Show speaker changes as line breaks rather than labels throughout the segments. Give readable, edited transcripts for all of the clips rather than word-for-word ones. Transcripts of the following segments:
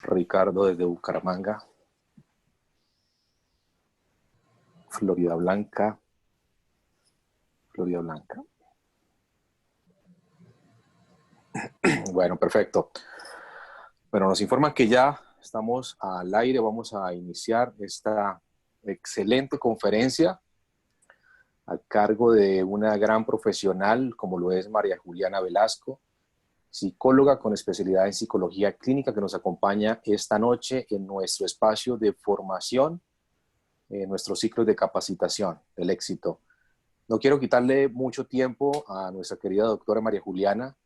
Ricardo desde Bucaramanga, Florida Blanca, Florida Blanca. Bueno, perfecto. Bueno, nos informan que ya estamos al aire, vamos a iniciar esta excelente conferencia a cargo de una gran profesional como lo es María Juliana Velasco, psicóloga con especialidad en psicología clínica, que nos acompaña esta noche en nuestro espacio de formación, en nuestro ciclo de capacitación del éxito. No quiero quitarle mucho tiempo a nuestra querida doctora María Juliana.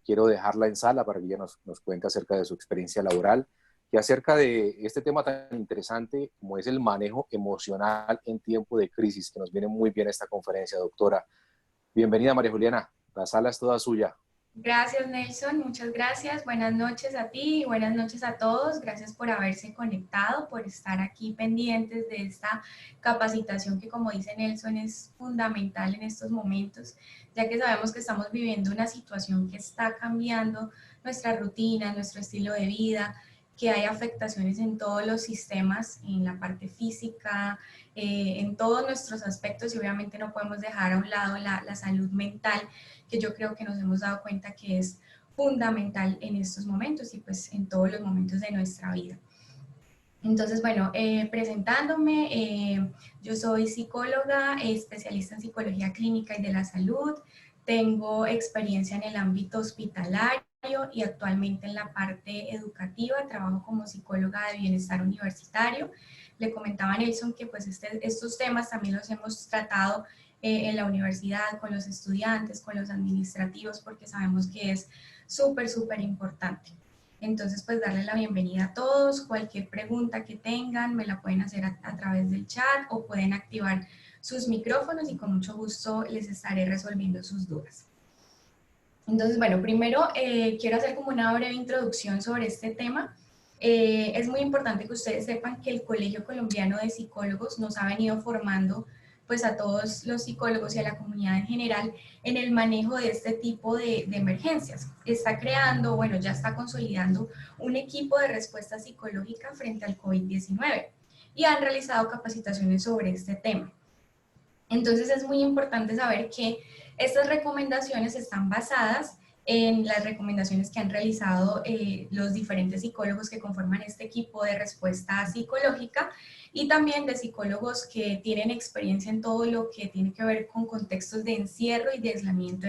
Quiero dejarla en sala para que ella nos cuente acerca de su experiencia laboral y acerca de este tema tan interesante como es el manejo emocional en tiempo de crisis, que nos viene muy bien esta conferencia, doctora. Bienvenida, María Juliana. La sala es toda suya.
Gracias, Nelson. Muchas gracias. Buenas noches a ti y buenas noches a todos. Gracias por haberse conectado, por estar aquí pendientes de esta capacitación que, como dice Nelson, es fundamental en estos momentos, ya que sabemos que estamos viviendo una situación que está cambiando nuestra rutina, nuestro estilo de vida, que hay afectaciones en todos los sistemas, en la parte física, en todos nuestros aspectos, y obviamente no podemos dejar a un lado la salud mental, que yo creo que nos hemos dado cuenta que es fundamental en estos momentos y pues en todos los momentos de nuestra vida. Entonces, bueno, presentándome, yo soy psicóloga, especialista en psicología clínica y de la salud, tengo experiencia en el ámbito hospitalario y actualmente en la parte educativa, trabajo como psicóloga de bienestar universitario. Le comentaba a Nelson que pues estos temas también los hemos tratado en la universidad, con los estudiantes, con los administrativos, porque sabemos que es súper importante. Entonces, pues darle la bienvenida a todos. Cualquier pregunta que tengan me la pueden hacer a través del chat o pueden activar sus micrófonos y con mucho gusto les estaré resolviendo sus dudas. Entonces, bueno, primero quiero hacer como una breve introducción sobre este tema. Es muy importante que ustedes sepan que el Colegio Colombiano de Psicólogos nos ha venido formando pues a todos los psicólogos y a la comunidad en general en el manejo de este tipo de emergencias. Está creando, bueno, ya está consolidando un equipo de respuesta psicológica frente al COVID-19 y han realizado capacitaciones sobre este tema. Entonces es muy importante saber que estas recomendaciones están basadas en las recomendaciones que han realizado los diferentes psicólogos que conforman este equipo de respuesta psicológica y también de psicólogos que tienen experiencia en todo lo que tiene que ver con contextos de encierro y de aislamiento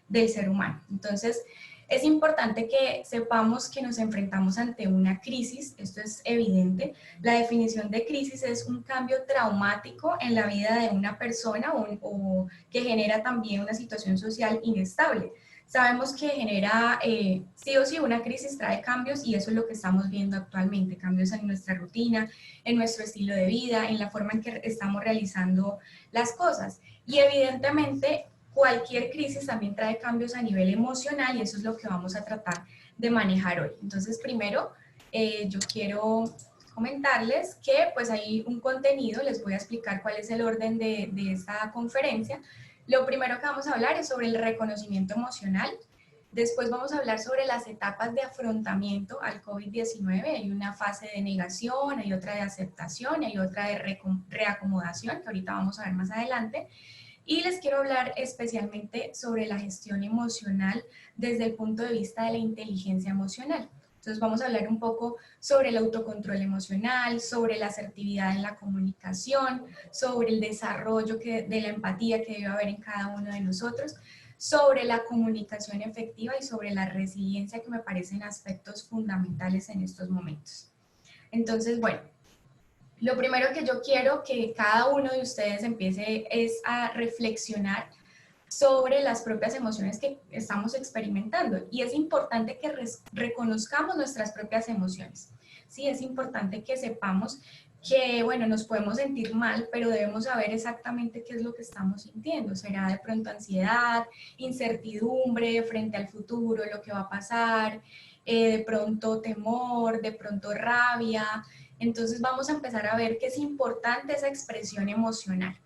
del ser humano. Entonces, es importante que sepamos que nos enfrentamos ante una crisis, esto es evidente. La definición de crisis es un cambio traumático en la vida de una persona o que genera también una situación social inestable. Sabemos que genera, sí o sí, una crisis trae cambios y eso es lo que estamos viendo actualmente, cambios en nuestra rutina, en nuestro estilo de vida, en la forma en que estamos realizando las cosas. Y evidentemente cualquier crisis también trae cambios a nivel emocional y eso es lo que vamos a tratar de manejar hoy. Entonces, primero, yo quiero comentarles que pues hay un contenido, les voy a explicar cuál es el orden de esta conferencia. Lo primero que vamos a hablar es sobre el reconocimiento emocional. Después vamos a hablar sobre las etapas de afrontamiento al COVID-19. Hay una fase de negación, hay otra de aceptación, hay otra de reacomodación, que ahorita vamos a ver más adelante. Y les quiero hablar especialmente sobre la gestión emocional desde el punto de vista de la inteligencia emocional. Entonces vamos a hablar un poco sobre el autocontrol emocional, sobre la asertividad en la comunicación, sobre el desarrollo de la empatía que debe haber en cada uno de nosotros, sobre la comunicación efectiva y sobre la resiliencia, que me parecen aspectos fundamentales en estos momentos. Entonces, bueno, lo primero que yo quiero que cada uno de ustedes empiece es a reflexionar sobre las propias emociones que estamos experimentando. Y es importante que reconozcamos nuestras propias emociones. Sí, es importante que sepamos que, bueno, nos podemos sentir mal, pero debemos saber exactamente qué es lo que estamos sintiendo. Será de pronto ansiedad, incertidumbre frente al futuro, lo que va a pasar, de pronto temor, de pronto rabia. Entonces vamos a empezar a ver que es importante esa expresión emocional.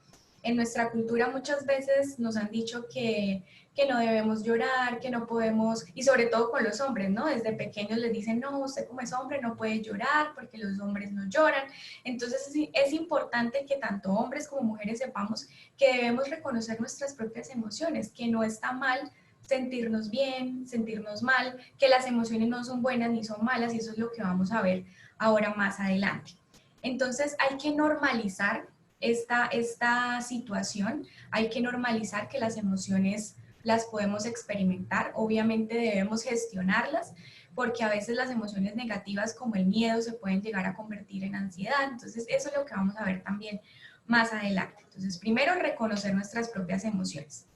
En nuestra cultura muchas veces nos han dicho que que no debemos llorar, que no podemos, y sobre todo con los hombres, ¿no? Desde pequeños les dicen, no, usted como es hombre no puede llorar porque los hombres no lloran. Entonces es importante que tanto hombres como mujeres sepamos que debemos reconocer nuestras propias emociones, que no está mal sentirnos bien, sentirnos mal, que las emociones no son buenas ni son malas, y eso es lo que vamos a ver ahora más adelante. Entonces hay que normalizar esta situación, hay que normalizar que las emociones las podemos experimentar, obviamente debemos gestionarlas, porque a veces las emociones negativas como el miedo se pueden llegar a convertir en ansiedad, entonces eso es lo que vamos a ver también más adelante. Entonces primero reconocer nuestras propias emociones.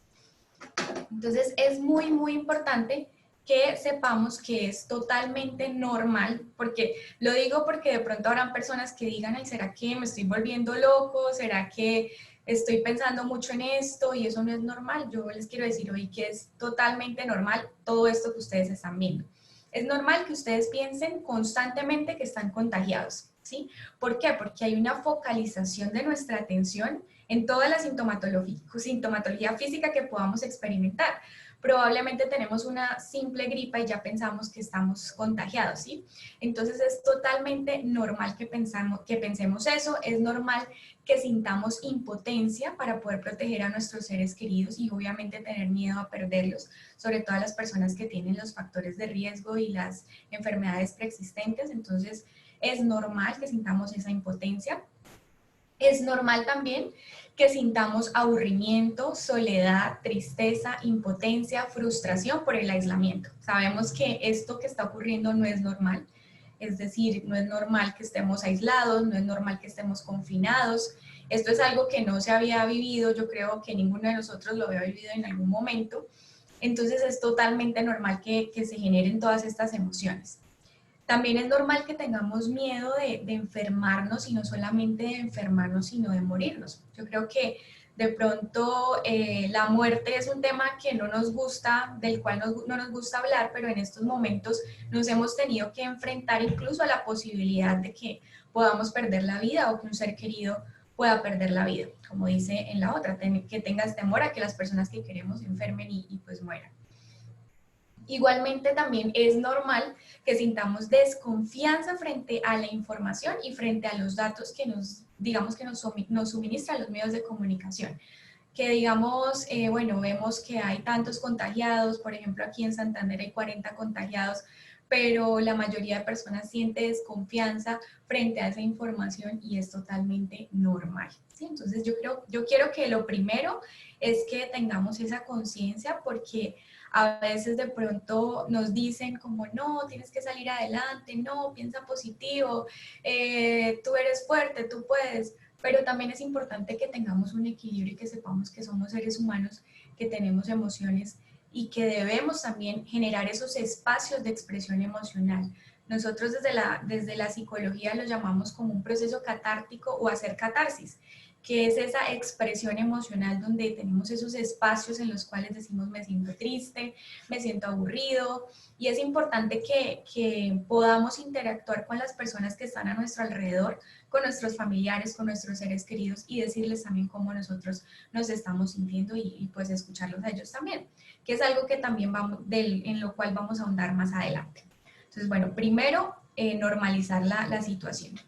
Entonces es muy, muy importante que sepamos que es totalmente normal, porque lo digo porque de pronto habrán personas que digan, ay, ¿será que me estoy volviendo loco? ¿Será que estoy pensando mucho en esto? Y eso no es normal. Yo les quiero decir hoy que es totalmente normal todo esto que ustedes están viendo. Es normal que ustedes piensen constantemente que están contagiados, ¿sí? ¿Por qué? Porque hay una focalización de nuestra atención en toda la sintomatología física que podamos experimentar. Probablemente tenemos una simple gripa y ya pensamos que estamos contagiados, ¿sí? Entonces es totalmente normal que pensemos eso, es normal que sintamos impotencia para poder proteger a nuestros seres queridos y obviamente tener miedo a perderlos, sobre todo a las personas que tienen los factores de riesgo y las enfermedades preexistentes. Entonces es normal que sintamos esa impotencia. Es normal también que sintamos aburrimiento, soledad, tristeza, impotencia, frustración por el aislamiento. Sabemos que esto que está ocurriendo no es normal, es decir, no es normal que estemos aislados, no es normal que estemos confinados. Esto es algo que no se había vivido, yo creo que ninguno de nosotros lo había vivido en algún momento. Entonces es totalmente normal que se generen todas estas emociones. También es normal que tengamos miedo de enfermarnos, y no solamente de enfermarnos, sino de morirnos. Yo creo que de pronto la muerte es un tema que no nos gusta, del cual no nos gusta hablar, pero en estos momentos nos hemos tenido que enfrentar incluso a la posibilidad de que podamos perder la vida o que un ser querido pueda perder la vida. Como dice en la otra, que tengas temor a que las personas que queremos se enfermen y pues mueran. Igualmente también es normal que sintamos desconfianza frente a la información y frente a los datos que digamos que nos suministran los medios de comunicación. Que digamos, bueno, vemos que hay tantos contagiados, por ejemplo aquí en Santander hay 40 contagiados, pero la mayoría de personas siente desconfianza frente a esa información y es totalmente normal, ¿sí? Entonces yo quiero que lo primero es que tengamos esa conciencia, porque a veces de pronto nos dicen como, no, tienes que salir adelante, no, piensa positivo, tú eres fuerte, tú puedes, pero también es importante que tengamos un equilibrio y que sepamos que somos seres humanos, que tenemos emociones y que debemos también generar esos espacios de expresión emocional. Nosotros desde la psicología lo llamamos como un proceso catártico o hacer catarsis, que es esa expresión emocional donde tenemos esos espacios en los cuales decimos me siento triste, me siento aburrido, y es importante que podamos interactuar con las personas que están a nuestro alrededor, con nuestros familiares, con nuestros seres queridos, y decirles también cómo nosotros nos estamos sintiendo y pues escucharlos a ellos también, que es algo que también en lo cual vamos a ahondar más adelante. Entonces, bueno, primero, normalizar la situación.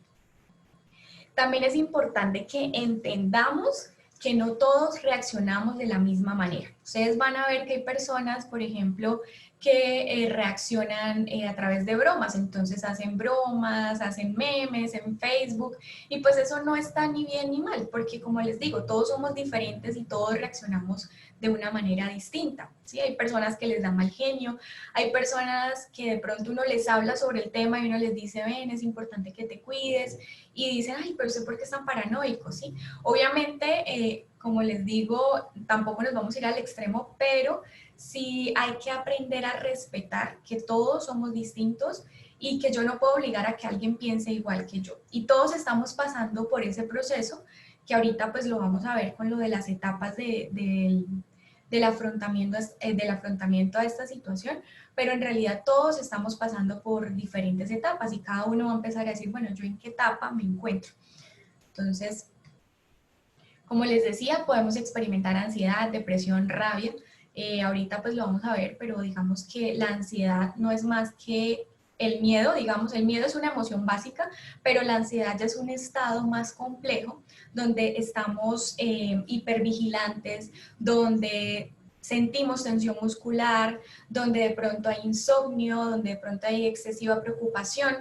También es importante que entendamos que no todos reaccionamos de la misma manera. Ustedes van a ver que hay personas, por ejemplo, que reaccionan a través de bromas, entonces hacen bromas, hacen memes en Facebook, y pues eso no está ni bien ni mal, porque como les digo, todos somos diferentes y todos reaccionamos de una manera distinta, ¿sí? Hay personas que les da mal genio, hay personas que de pronto uno les habla sobre el tema y uno les dice, ven, es importante que te cuides, y dicen, ay, pero ¿usted por qué es tan paranoico? ¿Sí? Obviamente, como les digo, tampoco nos vamos a ir al extremo, pero sí hay que aprender a respetar que todos somos distintos y que yo no puedo obligar a que alguien piense igual que yo. Y todos estamos pasando por ese proceso, que ahorita pues lo vamos a ver con lo de las etapas del afrontamiento a esta situación, pero en realidad todos estamos pasando por diferentes etapas y cada uno va a empezar a decir, bueno, ¿yo en qué etapa me encuentro? Entonces, como les decía, podemos experimentar ansiedad, depresión, rabia. ahorita pues lo vamos a ver, pero digamos que la ansiedad no es más que el miedo, digamos, el miedo es una emoción básica, pero la ansiedad ya es un estado más complejo donde estamos hipervigilantes, donde sentimos tensión muscular, donde de pronto hay insomnio, donde de pronto hay excesiva preocupación.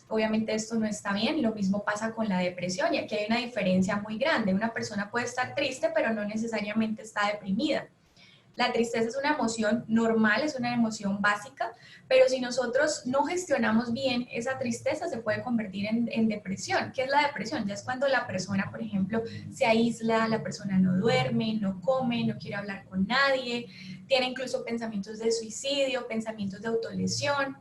Obviamente esto no está bien, lo mismo pasa con la depresión y aquí hay una diferencia muy grande. Una persona puede estar triste, pero no necesariamente está deprimida. La tristeza es una emoción normal, es una emoción básica, pero si nosotros no gestionamos bien esa tristeza se puede convertir en depresión. ¿Qué es la depresión? Ya es cuando la persona, por ejemplo, se aísla, la persona no duerme, no come, no quiere hablar con nadie, tiene incluso pensamientos de suicidio, pensamientos de autolesión,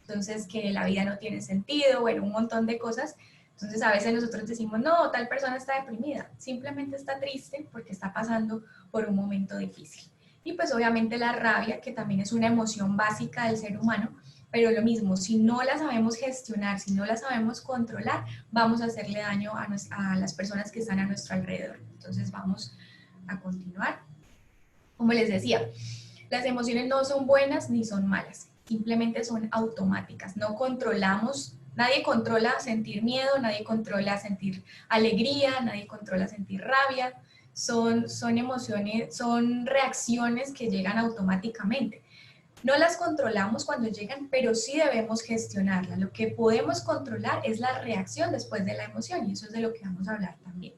entonces que la vida no tiene sentido, bueno, un montón de cosas. Entonces a veces nosotros decimos, no, tal persona está deprimida, simplemente está triste porque está pasando por un momento difícil. Y pues obviamente la rabia, que también es una emoción básica del ser humano, pero lo mismo, si no la sabemos gestionar, si no la sabemos controlar, vamos a hacerle daño a las personas que están a nuestro alrededor. Entonces vamos a continuar. Como les decía, las emociones no son buenas ni son malas, simplemente son automáticas, no controlamos. Nadie controla sentir miedo, nadie controla sentir alegría, nadie controla sentir rabia. Son emociones, son reacciones que llegan automáticamente. No las controlamos cuando llegan, pero sí debemos gestionarlas. Lo que podemos controlar es la reacción después de la emoción y eso es de lo que vamos a hablar también.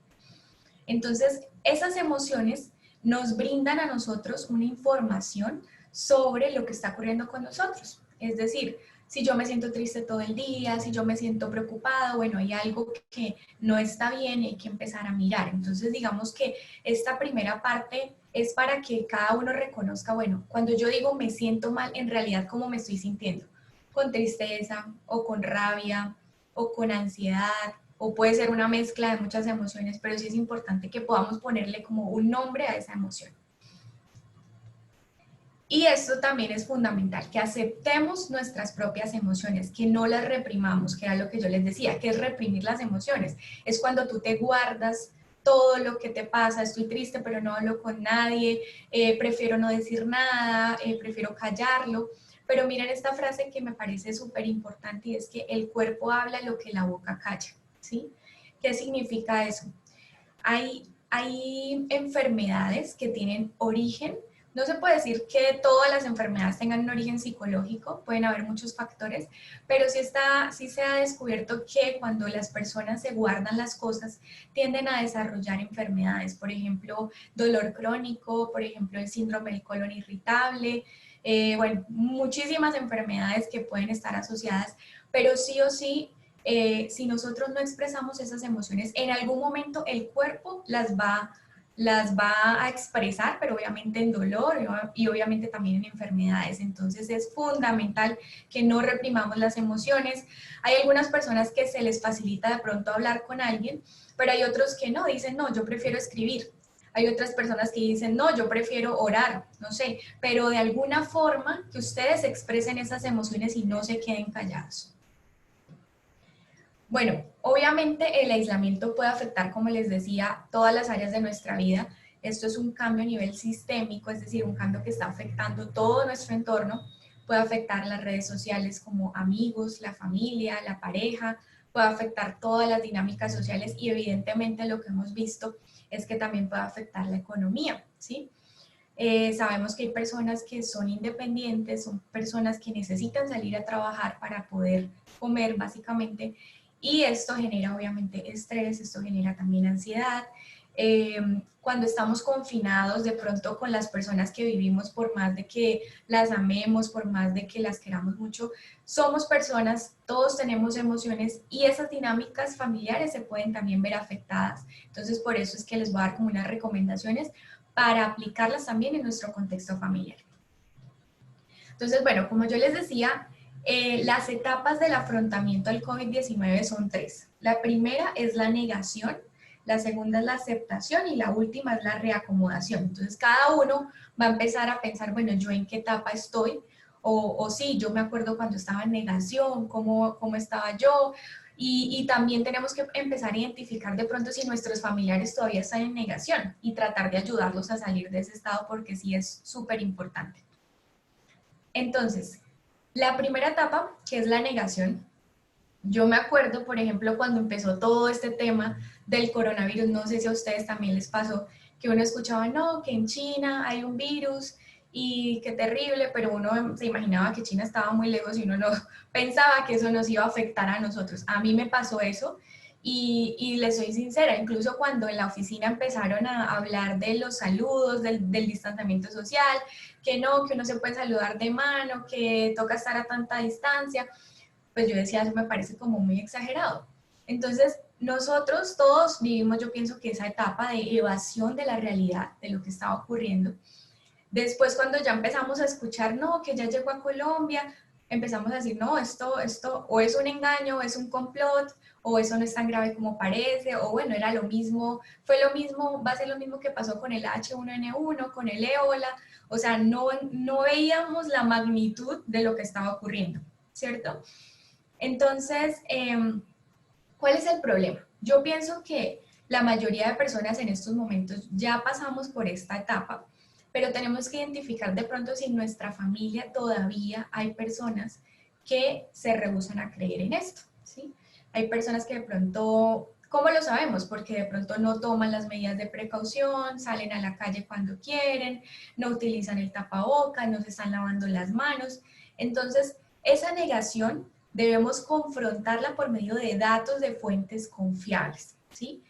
Entonces, esas emociones nos brindan a nosotros una información sobre lo que está ocurriendo con nosotros. Es decir, si yo me siento triste todo el día, si yo me siento preocupado, bueno, hay algo que no está bien y hay que empezar a mirar. Entonces, digamos que esta primera parte es para que cada uno reconozca, bueno, cuando yo digo me siento mal, en realidad, ¿cómo me estoy sintiendo? Con tristeza o con rabia o con ansiedad o puede ser una mezcla de muchas emociones, pero sí es importante que podamos ponerle como un nombre a esa emoción. Y esto también es fundamental, que aceptemos nuestras propias emociones, que no las reprimamos, que era lo que yo les decía, que es reprimir las emociones. Es cuando tú te guardas todo lo que te pasa, estoy triste pero no hablo con nadie, prefiero no decir nada, prefiero callarlo. Pero miren esta frase que me parece súper importante y es que el cuerpo habla lo que la boca calla, ¿sí? ¿Qué significa eso? Hay enfermedades que tienen origen. No se puede decir que todas las enfermedades tengan un origen psicológico, pueden haber muchos factores, pero sí se ha descubierto que cuando las personas se guardan las cosas, tienden a desarrollar enfermedades, por ejemplo, dolor crónico, por ejemplo, el síndrome del colon irritable, bueno, muchísimas enfermedades que pueden estar asociadas, pero sí o sí si nosotros no expresamos esas emociones, en algún momento el cuerpo las va a expresar, pero obviamente en dolor y obviamente también en enfermedades. Entonces es fundamental que no reprimamos las emociones. Hay algunas personas que se les facilita de pronto hablar con alguien, pero hay otros que no, dicen, no, yo prefiero escribir. Hay otras personas que dicen, no, yo prefiero orar, no sé, pero de alguna forma que ustedes expresen esas emociones y no se queden callados. Bueno, obviamente el aislamiento puede afectar, como les decía, todas las áreas de nuestra vida. Esto es un cambio a nivel sistémico, es decir, un cambio que está afectando todo nuestro entorno. Puede afectar las redes sociales como amigos, la familia, la pareja, puede afectar todas las dinámicas sociales y evidentemente lo que hemos visto es que también puede afectar la economía, ¿sí? Sabemos que hay personas que son independientes, son personas que necesitan salir a trabajar para poder comer básicamente y esto genera obviamente estrés, esto genera también ansiedad. Cuando estamos confinados de pronto con las personas que vivimos, por más de que las amemos, por más de que las queramos mucho, somos personas, todos tenemos emociones y esas dinámicas familiares se pueden también ver afectadas. Entonces por eso es que les voy a dar como unas recomendaciones para aplicarlas también en nuestro contexto familiar. Entonces, bueno, como yo les decía, las etapas del afrontamiento al COVID-19 son tres. La primera es la negación, la segunda es la aceptación y la última es la reacomodación. Entonces, cada uno va a empezar a pensar, bueno, ¿yo en qué etapa estoy? O sí, yo me acuerdo cuando estaba en negación, cómo estaba yo. Y también tenemos que empezar a identificar de pronto si nuestros familiares todavía están en negación y tratar de ayudarlos a salir de ese estado porque sí es súper importante. Entonces, la primera etapa, que es la negación, yo me acuerdo, por ejemplo, cuando empezó todo este tema del coronavirus, no sé si a ustedes también les pasó, que uno escuchaba, no, que en China hay un virus y qué terrible, pero uno se imaginaba que China estaba muy lejos y uno no pensaba que eso nos iba a afectar a nosotros. A mí me pasó eso y les soy sincera, incluso cuando en la oficina empezaron a hablar de los saludos, del distanciamiento social, que no, que uno se puede saludar de mano, que toca estar a tanta distancia, pues yo decía, eso me parece como muy exagerado. Entonces, nosotros todos vivimos, yo pienso que esa etapa de evasión de la realidad, de lo que estaba ocurriendo. Después, cuando ya empezamos a escuchar, no, que ya llegó a Colombia, empezamos a decir, no, esto, o es un engaño, o es un complot, o eso no es tan grave como parece, o bueno, era lo mismo, fue lo mismo, va a ser lo mismo que pasó con el H1N1, con el ébola, o sea, no veíamos la magnitud de lo que estaba ocurriendo, ¿cierto? Entonces, ¿cuál es el problema? Yo pienso que la mayoría de personas en estos momentos ya pasamos por esta etapa, pero tenemos que identificar de pronto si en nuestra familia todavía hay personas que se rehúsan a creer en esto, ¿sí? Hay personas que de pronto, ¿cómo lo sabemos? Porque de pronto no toman las medidas de precaución, salen a la calle cuando quieren, no utilizan el tapabocas, no se están lavando las manos. Entonces, esa negación debemos confrontarla por medio de datos de fuentes confiables, ¿sí?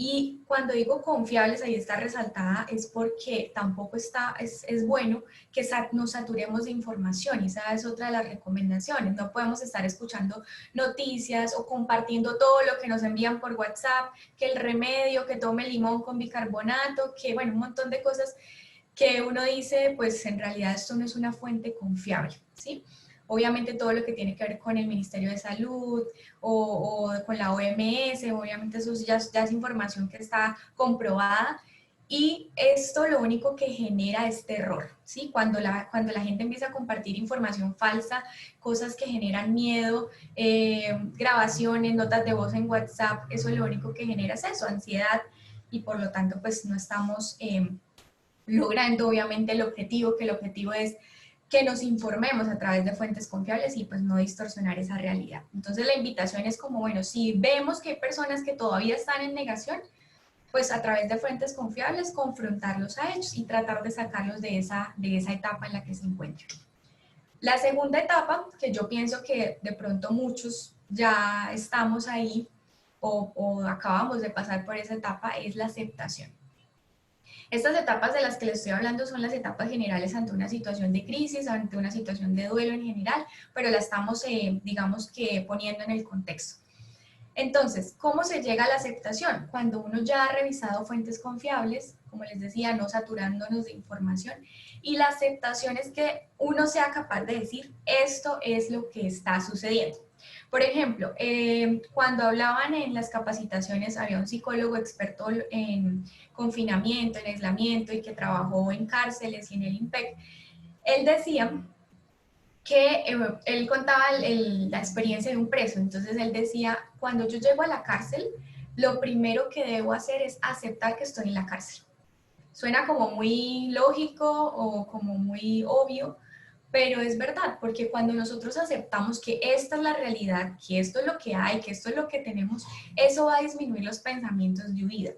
Y cuando digo confiables, ahí está resaltada, es porque tampoco es bueno que nos saturemos de información, y esa es otra de las recomendaciones. No podemos estar escuchando noticias o compartiendo todo lo que nos envían por WhatsApp, que el remedio, que tome limón con bicarbonato, que bueno, un montón de cosas que uno dice, pues en realidad esto no es una fuente confiable, ¿sí? Obviamente todo lo que tiene que ver con el Ministerio de Salud o con la OMS, obviamente eso ya es información que está comprobada, y esto lo único que genera es terror, ¿sí? Cuando la gente empieza a compartir información falsa, cosas que generan miedo, grabaciones, notas de voz en WhatsApp, eso lo único que genera es eso, ansiedad, y por lo tanto pues no estamos logrando obviamente el objetivo, que el objetivo es que nos informemos a través de fuentes confiables y pues no distorsionar esa realidad. Entonces la invitación es como, bueno, si vemos que hay personas que todavía están en negación, pues a través de fuentes confiables confrontarlos a ellos y tratar de sacarlos de esa etapa en la que se encuentran. La segunda etapa, que yo pienso que de pronto muchos ya estamos ahí o acabamos de pasar por esa etapa, es la aceptación. Estas etapas de las que les estoy hablando son las etapas generales ante una situación de crisis, ante una situación de duelo en general, pero la estamos, digamos que, poniendo en el contexto. Entonces, ¿cómo se llega a la aceptación? Cuando uno ya ha revisado fuentes confiables, como les decía, no saturándonos de información, y la aceptación es que uno sea capaz de decir, esto es lo que está sucediendo. Por ejemplo, cuando hablaban en las capacitaciones, había un psicólogo experto en confinamiento, en aislamiento y que trabajó en cárceles y en el INPEC. Él decía que él contaba la experiencia de un preso. Entonces él decía, cuando yo llego a la cárcel, lo primero que debo hacer es aceptar que estoy en la cárcel. Suena como muy lógico o como muy obvio, pero es verdad, porque cuando nosotros aceptamos que esta es la realidad, que esto es lo que hay, que esto es lo que tenemos, eso va a disminuir los pensamientos de huida.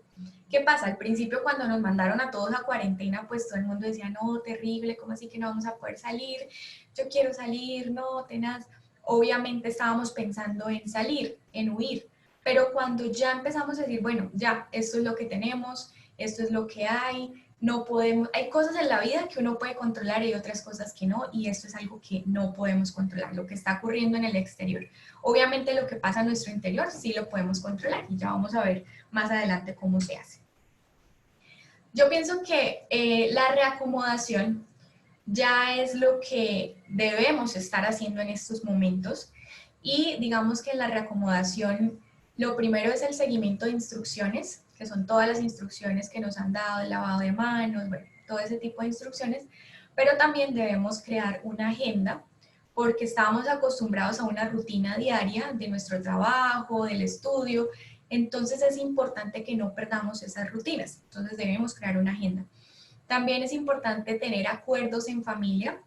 ¿Qué pasa? Al principio cuando nos mandaron a todos a cuarentena, pues todo el mundo decía, no, terrible, ¿cómo así que no vamos a poder salir? Yo quiero salir, no, tenaz. Obviamente estábamos pensando en salir, en huir, pero cuando ya empezamos a decir, bueno, ya, esto es lo que tenemos, esto es lo que hay, no podemos, hay cosas en la vida que uno puede controlar y otras cosas que no, y esto es algo que no podemos controlar, lo que está ocurriendo en el exterior. Obviamente lo que pasa en nuestro interior sí lo podemos controlar y ya vamos a ver más adelante cómo se hace. Yo pienso que la reacomodación ya es lo que debemos estar haciendo en estos momentos, y digamos que en la reacomodación lo primero es el seguimiento de instrucciones, que son todas las instrucciones que nos han dado, el lavado de manos, bueno, todo ese tipo de instrucciones, pero también debemos crear una agenda, porque estábamos acostumbrados a una rutina diaria de nuestro trabajo, del estudio. Entonces es importante que no perdamos esas rutinas. Entonces debemos crear una agenda. También es importante tener acuerdos en familia.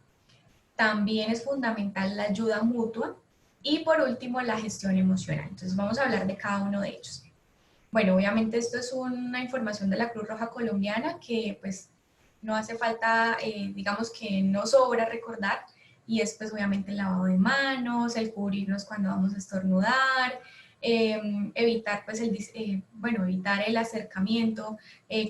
También es fundamental la ayuda mutua. Y por último, la gestión emocional. Entonces vamos a hablar de cada uno de ellos. Bueno, obviamente esto es una información de la Cruz Roja Colombiana que pues no hace falta, digamos que no sobra recordar, y es pues obviamente el lavado de manos, el cubrirnos cuando vamos a estornudar, evitar pues evitar el acercamiento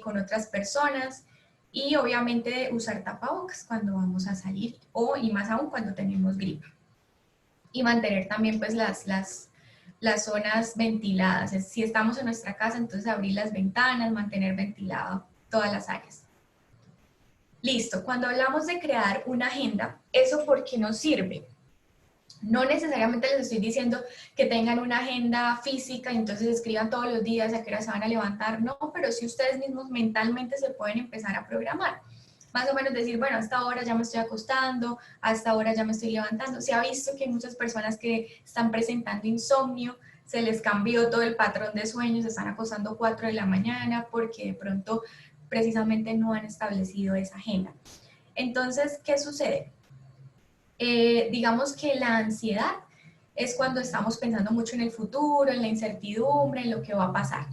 con otras personas, y obviamente usar tapabocas cuando vamos a salir y más aún cuando tenemos gripe. Y mantener también pues las zonas ventiladas. Si estamos en nuestra casa, entonces abrir las ventanas, mantener ventilado todas las áreas. Listo, cuando hablamos de crear una agenda, ¿eso por qué nos sirve? No necesariamente les estoy diciendo que tengan una agenda física y entonces escriban todos los días a qué hora se van a levantar, no, pero sí ustedes mismos mentalmente se pueden empezar a programar. Más o menos decir, bueno, a esta hora ya me estoy acostando, a esta hora ya me estoy levantando. Se ha visto que hay muchas personas que están presentando insomnio, se les cambió todo el patrón de sueño, se están acostando 4 de la mañana porque de pronto precisamente no han establecido esa agenda. Entonces, ¿qué sucede? Digamos que la ansiedad es cuando estamos pensando mucho en el futuro, en la incertidumbre, en lo que va a pasar.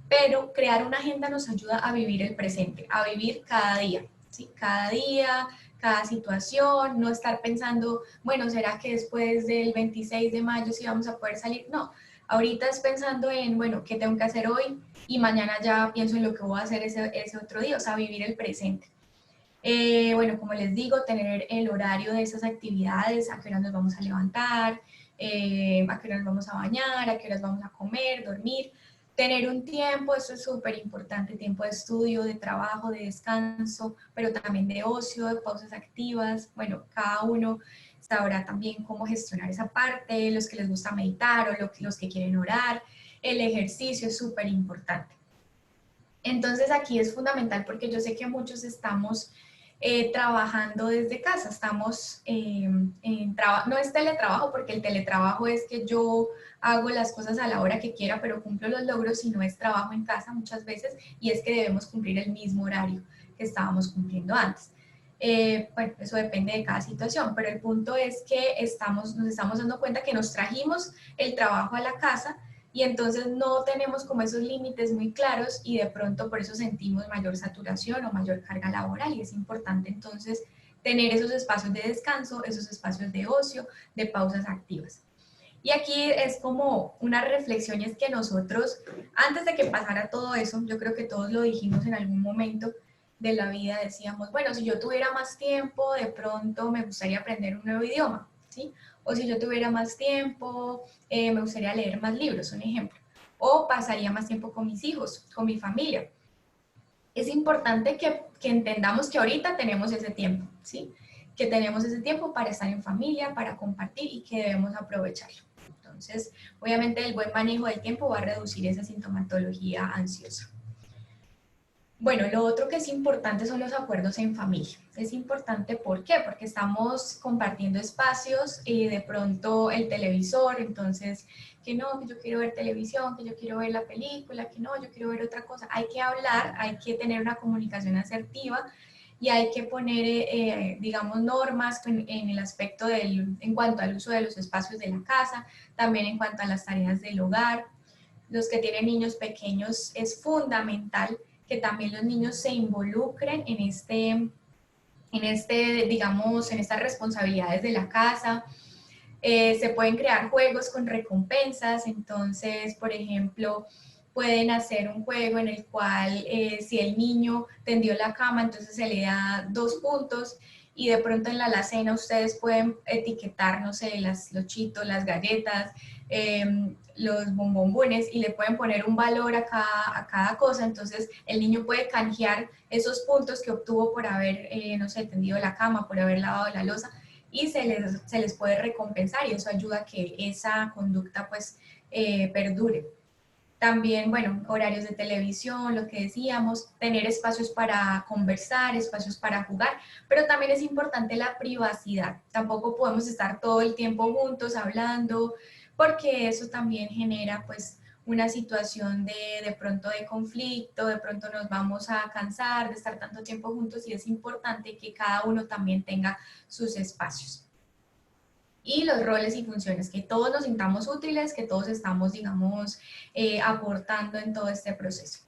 Pero crear una agenda nos ayuda a vivir el presente, a vivir cada día, ¿sí? Cada día, cada situación, no estar pensando, bueno, ¿será que después del 26 de mayo sí vamos a poder salir? No, ahorita es pensando en, bueno, ¿qué tengo que hacer hoy? Y mañana ya pienso en lo que voy a hacer ese otro día, o sea, vivir el presente. Bueno, como les digo, tener el horario de esas actividades, a qué hora nos vamos a levantar, a qué hora nos vamos a bañar, a qué horas vamos a comer, dormir. Tener un tiempo, eso es súper importante, tiempo de estudio, de trabajo, de descanso, pero también de ocio, de pausas activas. Bueno, cada uno sabrá también cómo gestionar esa parte, los que les gusta meditar o los que quieren orar. El ejercicio es súper importante. Entonces aquí es fundamental porque yo sé que muchos estamos trabajando desde casa, estamos no es teletrabajo porque el teletrabajo es que yo hago las cosas a la hora que quiera pero cumplo los logros, sino es trabajo en casa muchas veces, y es que debemos cumplir el mismo horario que estábamos cumpliendo antes. Bueno, eso depende de cada situación, pero el punto es que nos estamos dando cuenta que nos trajimos el trabajo a la casa, y entonces no tenemos como esos límites muy claros, y de pronto por eso sentimos mayor saturación o mayor carga laboral, y es importante entonces tener esos espacios de descanso, esos espacios de ocio, de pausas activas. Y aquí es como una reflexión, y es que nosotros, antes de que pasara todo eso, yo creo que todos lo dijimos en algún momento de la vida, decíamos, bueno, si yo tuviera más tiempo, de pronto me gustaría aprender un nuevo idioma, ¿sí? O si yo tuviera más tiempo, me gustaría leer más libros, un ejemplo. O pasaría más tiempo con mis hijos, con mi familia. Es importante que entendamos que ahorita tenemos ese tiempo, ¿sí? Que tenemos ese tiempo para estar en familia, para compartir, y que debemos aprovecharlo. Entonces, obviamente el buen manejo del tiempo va a reducir esa sintomatología ansiosa. Bueno, lo otro que es importante son los acuerdos en familia. Es importante, ¿por qué? Porque estamos compartiendo espacios y de pronto el televisor, entonces, que no, que yo quiero ver televisión, que yo quiero ver la película, que no, yo quiero ver otra cosa. Hay que hablar, hay que tener una comunicación asertiva, y hay que poner, digamos, normas en el aspecto en cuanto al uso de los espacios de la casa, también en cuanto a las tareas del hogar. Los que tienen niños pequeños, es fundamental que también los niños se involucren digamos, en estas responsabilidades de la casa. Se pueden crear juegos con recompensas, entonces, por ejemplo, pueden hacer un juego en el cual si el niño tendió la cama, entonces se le da 2 puntos, y de pronto en la alacena ustedes pueden etiquetar, no sé, los chitos, las galletas, los bombombones, y le pueden poner un valor a cada cosa. Entonces el niño puede canjear esos puntos que obtuvo por haber, no sé, tendido la cama, por haber lavado la loza, y se les puede recompensar, y eso ayuda a que esa conducta pues perdure. También, bueno, horarios de televisión, lo que decíamos, tener espacios para conversar, espacios para jugar, pero también es importante la privacidad. Tampoco podemos estar todo el tiempo juntos hablando, porque eso también genera pues una situación de pronto de conflicto, de pronto nos vamos a cansar de estar tanto tiempo juntos y es importante que cada uno también tenga sus espacios. Y los roles y funciones, que todos nos sintamos útiles, que todos estamos, digamos, aportando en todo este proceso.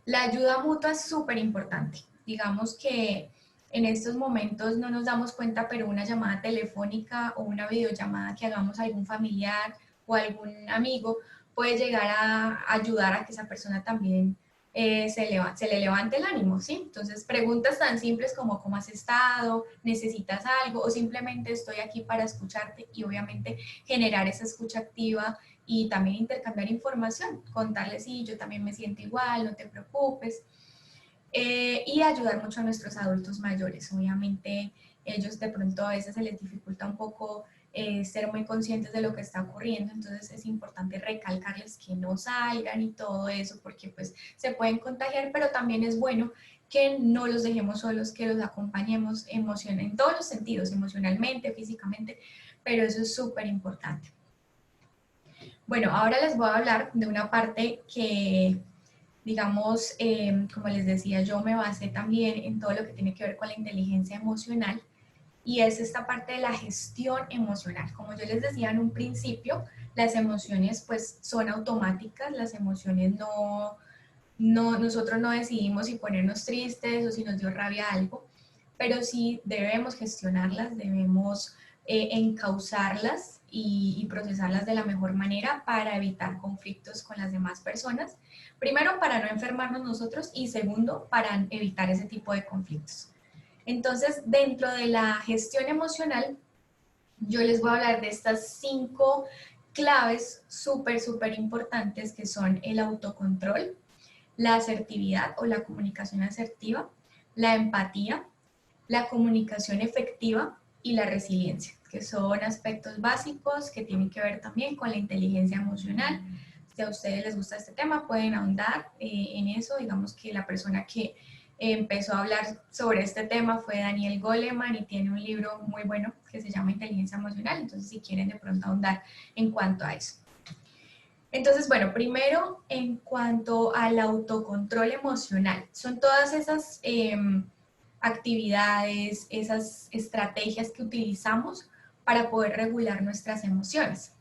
La ayuda mutua es súper importante. Digamos que en estos momentos no nos damos cuenta, pero una llamada telefónica o una videollamada que hagamos a algún familiar o algún amigo puede llegar a ayudar a que esa persona también se le levante el ánimo, ¿sí? Entonces, preguntas tan simples como ¿cómo has estado? ¿Necesitas algo? O simplemente estoy aquí para escucharte y obviamente generar esa escucha activa y también intercambiar información, contarles, sí, yo también me siento igual, no te preocupes, y ayudar mucho a nuestros adultos mayores. Obviamente ellos de pronto a veces se les dificulta un poco ser muy conscientes de lo que está ocurriendo, entonces es importante recalcarles que no salgan y todo eso, porque pues se pueden contagiar, pero también es bueno que no los dejemos solos, que los acompañemos en todos los sentidos, emocionalmente, físicamente, pero eso es súper importante. Bueno, ahora les voy a hablar de una parte que, digamos, como les decía, yo me basé también en todo lo que tiene que ver con la inteligencia emocional y es esta parte de la gestión emocional. Como yo les decía en un principio, las emociones pues son automáticas, las emociones nosotros no decidimos si ponernos tristes o si nos dio rabia algo, pero sí debemos gestionarlas, debemos encauzarlas y procesarlas de la mejor manera para evitar conflictos con las demás personas. Primero, para no enfermarnos nosotros y segundo, para evitar ese tipo de conflictos. Entonces, dentro de la gestión emocional, yo les voy a hablar de estas 5 claves súper importantes que son el autocontrol, la asertividad o la comunicación asertiva, la empatía, la comunicación efectiva y la resiliencia, que son aspectos básicos que tienen que ver también con la inteligencia emocional. Si a ustedes les gusta este tema, pueden ahondar en eso. Digamos que la persona que empezó a hablar sobre este tema fue Daniel Goleman y tiene un libro muy bueno que se llama Inteligencia Emocional. Entonces, si quieren de pronto ahondar en cuanto a eso. Entonces, bueno, primero en cuanto al autocontrol emocional, son todas esas actividades, esas estrategias que utilizamos para poder regular nuestras emociones.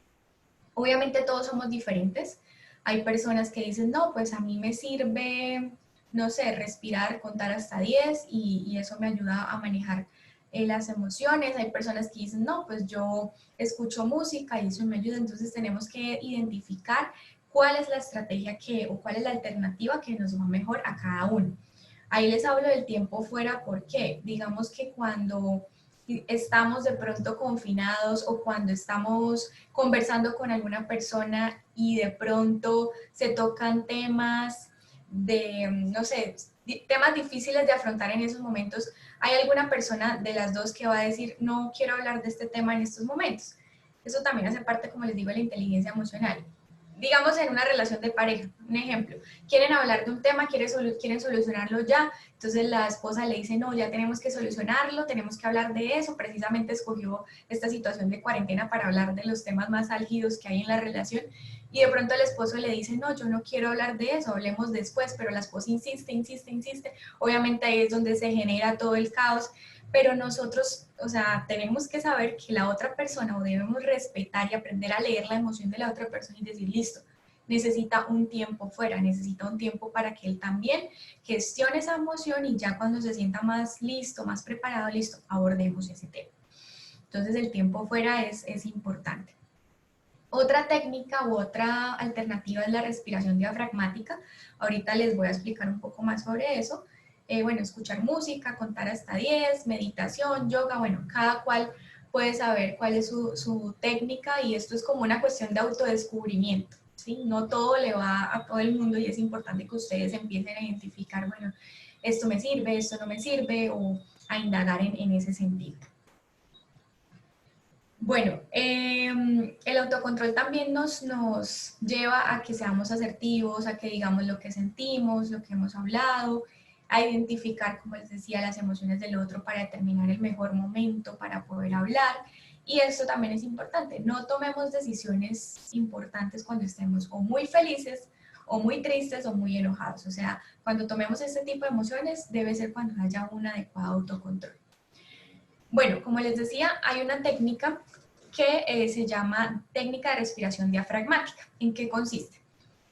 Obviamente todos somos diferentes. Hay personas que dicen, no, pues a mí me sirve, no sé, respirar, contar hasta 10 y eso me ayuda a manejar las emociones. Hay personas que dicen, no, pues yo escucho música y eso me ayuda. Entonces tenemos que identificar cuál es la estrategia o cuál es la alternativa que nos va mejor a cada uno. Ahí les hablo del tiempo fuera porque digamos que cuando estamos de pronto confinados o cuando estamos conversando con alguna persona y de pronto se tocan temas de, no sé, temas difíciles de afrontar en esos momentos, hay alguna persona de las dos que va a decir, no quiero hablar de este tema en estos momentos. Eso también hace parte, como les digo, de la inteligencia emocional. Digamos en una relación de pareja, un ejemplo, quieren hablar de un tema, quieren solucionarlo ya, entonces la esposa le dice, no, ya tenemos que solucionarlo, tenemos que hablar de eso, precisamente escogió esta situación de cuarentena para hablar de los temas más álgidos que hay en la relación, y de pronto el esposo le dice, no, yo no quiero hablar de eso, hablemos después, pero la esposa insiste, obviamente ahí es donde se genera todo el caos, pero nosotros, o sea, tenemos que saber que la otra persona o debemos respetar y aprender a leer la emoción de la otra persona y decir, listo, necesita un tiempo fuera, necesita un tiempo para que él también gestione esa emoción y ya cuando se sienta más listo, más preparado, listo, abordemos ese tema. Entonces el tiempo fuera es importante. Otra técnica u otra alternativa es la respiración diafragmática. Ahorita les voy a explicar un poco más sobre eso. Bueno, escuchar música, contar hasta 10, meditación, yoga, bueno, cada cual puede saber cuál es su técnica y esto es como una cuestión de autodescubrimiento, ¿sí? No todo le va a todo el mundo y es importante que ustedes empiecen a identificar, bueno, esto me sirve, esto no me sirve o a indagar en ese sentido. Bueno, el autocontrol también nos lleva a que seamos asertivos, a que digamos lo que sentimos, lo que hemos hablado, a identificar, como les decía, las emociones del otro para determinar el mejor momento para poder hablar. Y esto también es importante, no tomemos decisiones importantes cuando estemos o muy felices, o muy tristes, o muy enojados. O sea, cuando tomemos este tipo de emociones, debe ser cuando haya un adecuado autocontrol. Bueno, como les decía, hay una técnica que se llama técnica de respiración diafragmática. ¿En qué consiste?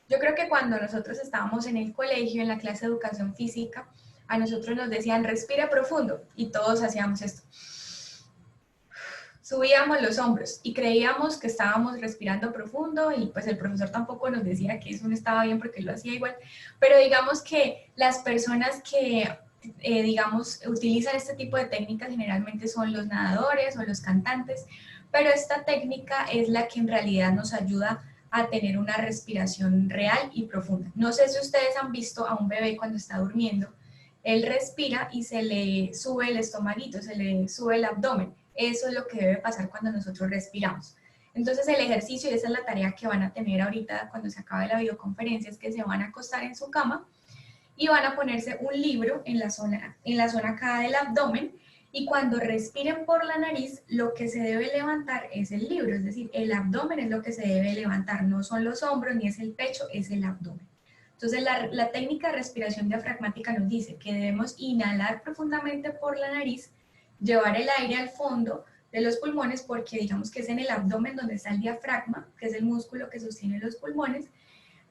Yo creo que cuando nosotros estábamos en el colegio, en la clase de educación física, a nosotros nos decían respira profundo y todos hacíamos esto. Subíamos los hombros y creíamos que estábamos respirando profundo y pues el profesor tampoco nos decía que eso no estaba bien porque lo hacía igual, pero digamos que las personas que digamos, utilizan este tipo de técnicas generalmente son los nadadores o los cantantes, pero esta técnica es la que en realidad nos ayuda a tener una respiración real y profunda. No sé si ustedes han visto a un bebé cuando está durmiendo, él respira y se le sube el estomaguito, se le sube el abdomen. Eso es lo que debe pasar cuando nosotros respiramos. Entonces el ejercicio, y esa es la tarea que van a tener ahorita cuando se acabe la videoconferencia, es que se van a acostar en su cama y van a ponerse un libro en la zona acá del abdomen, y cuando respiren por la nariz, lo que se debe levantar es el libro, es decir, el abdomen es lo que se debe levantar, no son los hombros ni es el pecho, es el abdomen. Entonces la técnica de respiración diafragmática nos dice que debemos inhalar profundamente por la nariz, llevar el aire al fondo de los pulmones, porque digamos que es en el abdomen donde está el diafragma, que es el músculo que sostiene los pulmones.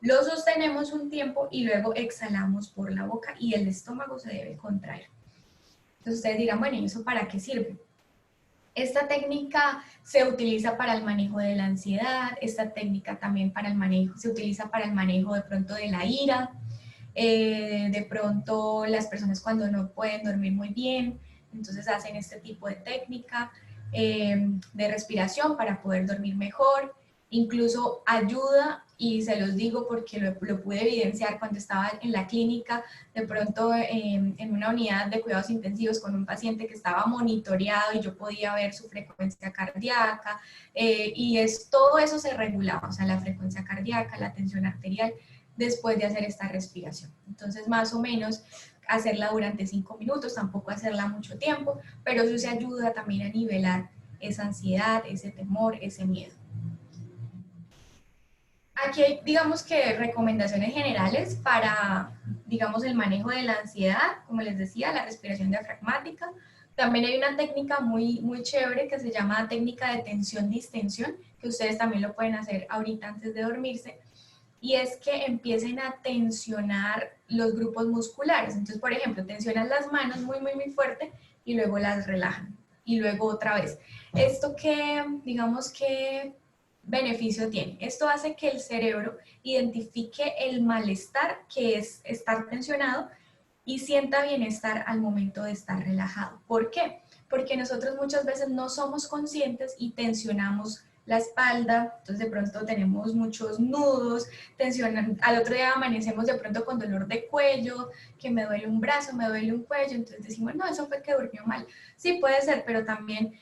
Lo sostenemos un tiempo y luego exhalamos por la boca y el estómago se debe contraer. Entonces ustedes dirán, bueno, ¿y eso para qué sirve? Esta técnica se utiliza para el manejo de la ansiedad, esta técnica también para el manejo, se utiliza para el manejo de pronto de la ira, de pronto las personas cuando no pueden dormir muy bien, entonces hacen este tipo de técnica de respiración para poder dormir mejor, incluso ayuda, y se los digo porque lo pude evidenciar cuando estaba en la clínica, de pronto en una unidad de cuidados intensivos con un paciente que estaba monitoreado y yo podía ver su frecuencia cardíaca, todo eso se regulaba, o sea, la frecuencia cardíaca, la tensión arterial, después de hacer esta respiración. Entonces, más o menos, hacerla durante 5 minutos, tampoco hacerla mucho tiempo, pero eso se ayuda también a nivelar esa ansiedad, ese temor, ese miedo. Aquí hay, digamos que, recomendaciones generales para, digamos, el manejo de la ansiedad, como les decía, la respiración diafragmática. También hay una técnica muy chévere que se llama técnica de tensión-distensión, que ustedes también lo pueden hacer ahorita antes de dormirse, y es que empiecen a tensionar los grupos musculares. Entonces, por ejemplo, tensionan las manos muy fuerte y luego las relajan y luego otra vez. Esto que, digamos que beneficio tiene. Esto hace que el cerebro identifique el malestar que es estar tensionado y sienta bienestar al momento de estar relajado. ¿Por qué? Porque nosotros muchas veces no somos conscientes y tensionamos la espalda, entonces de pronto tenemos muchos nudos, tensionan, al otro día amanecemos de pronto con dolor de cuello, que me duele un brazo, me duele un cuello, entonces decimos, no, eso fue que durmió mal. Sí, puede ser, pero también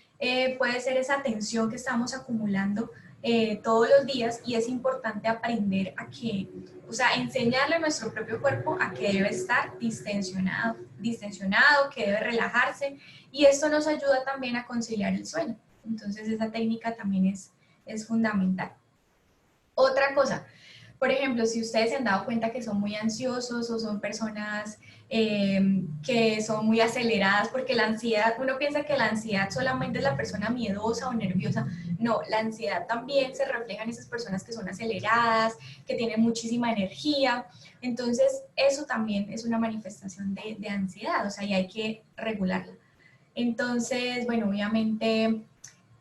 puede ser esa tensión que estamos acumulando todos los días, y es importante aprender a que, o sea, enseñarle a nuestro propio cuerpo a que debe estar distensionado, que debe relajarse, y esto nos ayuda también a conciliar el sueño. Entonces esa técnica también es fundamental. Otra cosa, por ejemplo, si ustedes se han dado cuenta que son muy ansiosos o son personas que son muy aceleradas, porque la ansiedad, uno piensa que la ansiedad solamente es la persona miedosa o nerviosa. No, la ansiedad también se refleja en esas personas que son aceleradas, que tienen muchísima energía. Entonces, eso también es una manifestación de ansiedad, o sea, y hay que regularla. Entonces, bueno, obviamente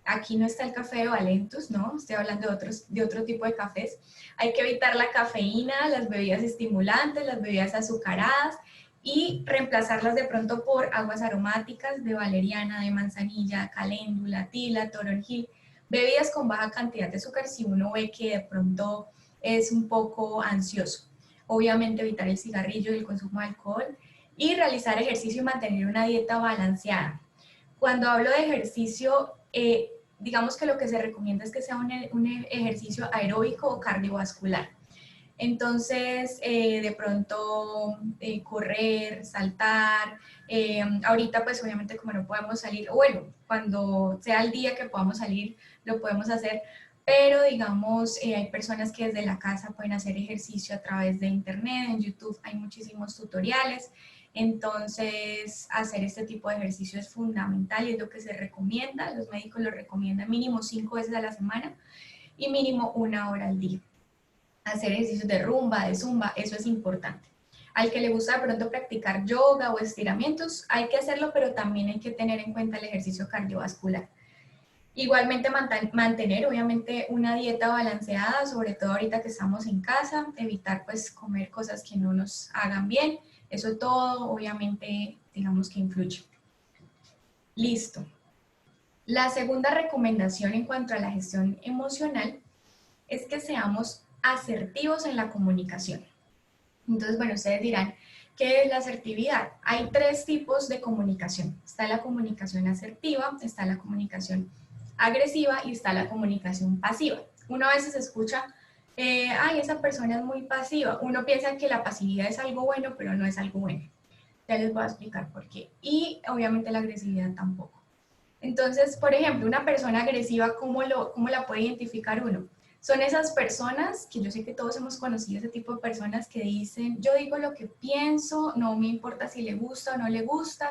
aquí no está el café de Valentus, ¿no? Estoy hablando de otro tipo de cafés. Hay que evitar la cafeína, las bebidas estimulantes, las bebidas azucaradas, y reemplazarlas de pronto por aguas aromáticas de valeriana, de manzanilla, caléndula, tila, toronjil, bebidas con baja cantidad de azúcar si uno ve que de pronto es un poco ansioso. Obviamente evitar el cigarrillo y el consumo de alcohol, y realizar ejercicio y mantener una dieta balanceada. Cuando hablo de ejercicio, digamos que lo que se recomienda es que sea un ejercicio aeróbico o cardiovascular. Entonces, de pronto, correr, saltar, ahorita pues obviamente como no podemos salir, o bueno, cuando sea el día que podamos salir, lo podemos hacer, pero digamos, hay personas que desde la casa pueden hacer ejercicio a través de internet, en YouTube hay muchísimos tutoriales, entonces hacer este tipo de ejercicio es fundamental y es lo que se recomienda, los médicos lo recomiendan mínimo 5 veces a la semana y mínimo 1 hora al día. Hacer ejercicios de rumba, de zumba, eso es importante. Al que le gusta de pronto practicar yoga o estiramientos, hay que hacerlo, pero también hay que tener en cuenta el ejercicio cardiovascular. Igualmente mantener obviamente una dieta balanceada, sobre todo ahorita que estamos en casa, evitar pues comer cosas que no nos hagan bien, eso todo obviamente digamos que influye. Listo. La segunda recomendación en cuanto a la gestión emocional es que seamos asertivos en la comunicación. Entonces, bueno, ustedes dirán, ¿qué es la asertividad? Hay 3 tipos de comunicación. Está la comunicación asertiva, está la comunicación agresiva y está la comunicación pasiva. Uno a veces escucha, ay, esa persona es muy pasiva. Uno piensa que la pasividad es algo bueno, pero no es algo bueno. Ya les voy a explicar por qué. Y obviamente la agresividad tampoco. Entonces, por ejemplo, una persona agresiva, ¿cómo la puede identificar uno? Son esas personas, que yo sé que todos hemos conocido ese tipo de personas que dicen, yo digo lo que pienso, no me importa si le gusta o no le gusta,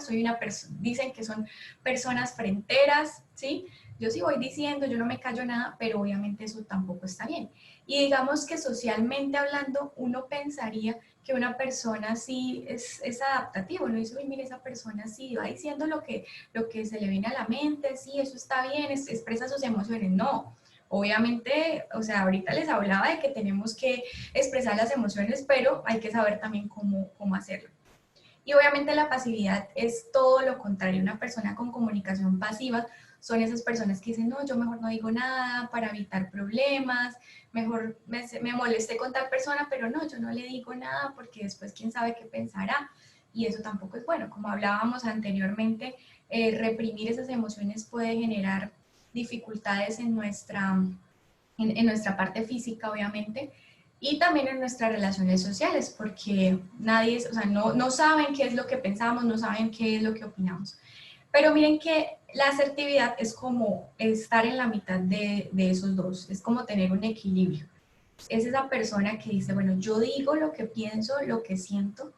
dicen que son personas fronteras, ¿sí? Yo sí voy diciendo, yo no me callo nada, pero obviamente eso tampoco está bien. Y digamos que socialmente hablando, uno pensaría que una persona así es adaptativa, uno dice, uy, mire, esa persona sí va diciendo lo que se le viene a la mente, sí, eso está bien, expresa sus emociones. No, obviamente, o sea, ahorita les hablaba de que tenemos que expresar las emociones, pero hay que saber también cómo hacerlo. Y obviamente la pasividad es todo lo contrario. Una persona con comunicación pasiva son esas personas que dicen, no, yo mejor no digo nada para evitar problemas, mejor me molesté con tal persona, pero no, yo no le digo nada porque después quién sabe qué pensará. Y eso tampoco es bueno. Como hablábamos anteriormente, reprimir esas emociones puede generar dificultades en nuestra parte física, obviamente, y también en nuestras relaciones sociales, porque nadie, o sea, no saben qué es lo que pensamos, no saben qué es lo que opinamos. Pero miren que la asertividad es como estar en la mitad de esos dos, es como tener un equilibrio. Es esa persona que dice, bueno, yo digo lo que pienso, lo que siento,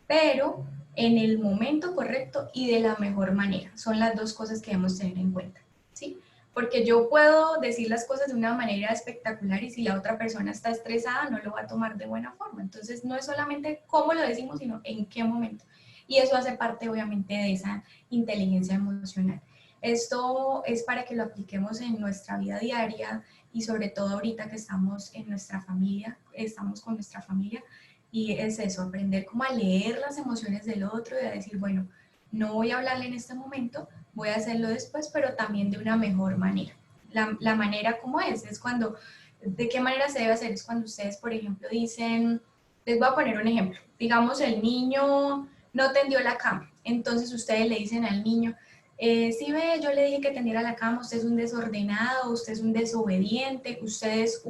pero en el momento correcto y de la mejor manera. Son las dos cosas que debemos tener en cuenta, ¿sí? Porque yo puedo decir las cosas de una manera espectacular y si la otra persona está estresada no lo va a tomar de buena forma. Entonces no es solamente cómo lo decimos, sino en qué momento. Y eso hace parte obviamente de esa inteligencia emocional. Esto es para que lo apliquemos en nuestra vida diaria y sobre todo ahorita que estamos en nuestra familia, estamos con nuestra familia, y es eso, aprender como a leer las emociones del otro y a decir, bueno, no voy a hablarle en este momento, voy a hacerlo después, pero también de una mejor manera. La manera como es cuando, ¿de qué manera se debe hacer? Es cuando ustedes, por ejemplo, dicen, les voy a poner un ejemplo, digamos el niño no tendió la cama, entonces ustedes le dicen al niño, sí ve, yo le dije que tendiera la cama, usted es un desordenado, usted es un desobediente, usted es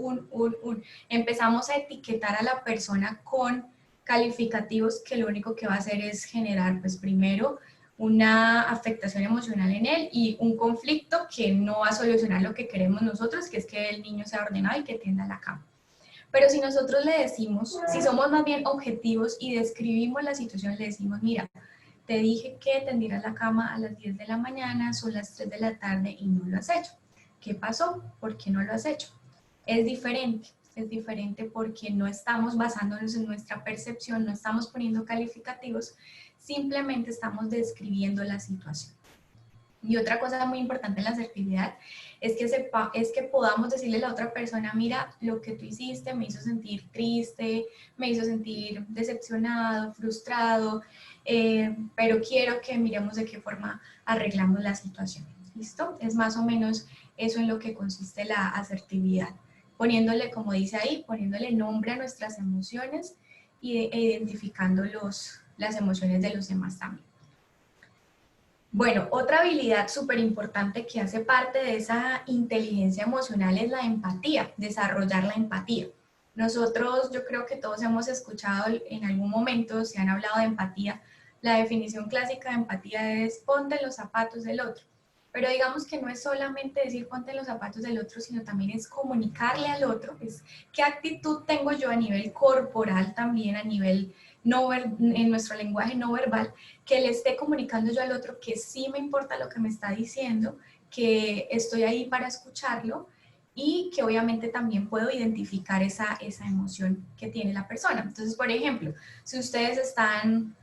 empezamos a etiquetar a la persona con calificativos que lo único que va a hacer es generar, pues primero, una afectación emocional en él y un conflicto que no va a solucionar lo que queremos nosotros, que es que el niño sea ordenado y que tienda la cama. Pero si nosotros le decimos, si somos más bien objetivos y describimos la situación, le decimos, mira, te dije que tendieras la cama a las 10 de la mañana, son las 3 de la tarde y no lo has hecho. ¿Qué pasó? ¿Por qué no lo has hecho? Es diferente porque no estamos basándonos en nuestra percepción, no estamos poniendo calificativos, simplemente estamos describiendo la situación. Y otra cosa muy importante en la asertividad es que podamos decirle a la otra persona, mira, lo que tú hiciste me hizo sentir triste, me hizo sentir decepcionado, frustrado, pero quiero que miremos de qué forma arreglamos la situación. ¿Listo? Es más o menos eso en lo que consiste la asertividad. Poniéndole, como dice ahí, poniéndole nombre a nuestras emociones e identificando las emociones de los demás también. Bueno, otra habilidad súper importante que hace parte de esa inteligencia emocional es la empatía, desarrollar la empatía. Nosotros, yo creo que todos hemos escuchado en algún momento, si han hablado de empatía, la definición clásica de empatía es ponte en los zapatos del otro. Pero digamos que no es solamente decir ponte en los zapatos del otro, sino también es comunicarle al otro, es qué actitud tengo yo a nivel corporal también, a nivel no en nuestro lenguaje no verbal, que le esté comunicando yo al otro que sí me importa lo que me está diciendo, que estoy ahí para escucharlo y que obviamente también puedo identificar esa emoción que tiene la persona. Entonces, por ejemplo, si ustedes están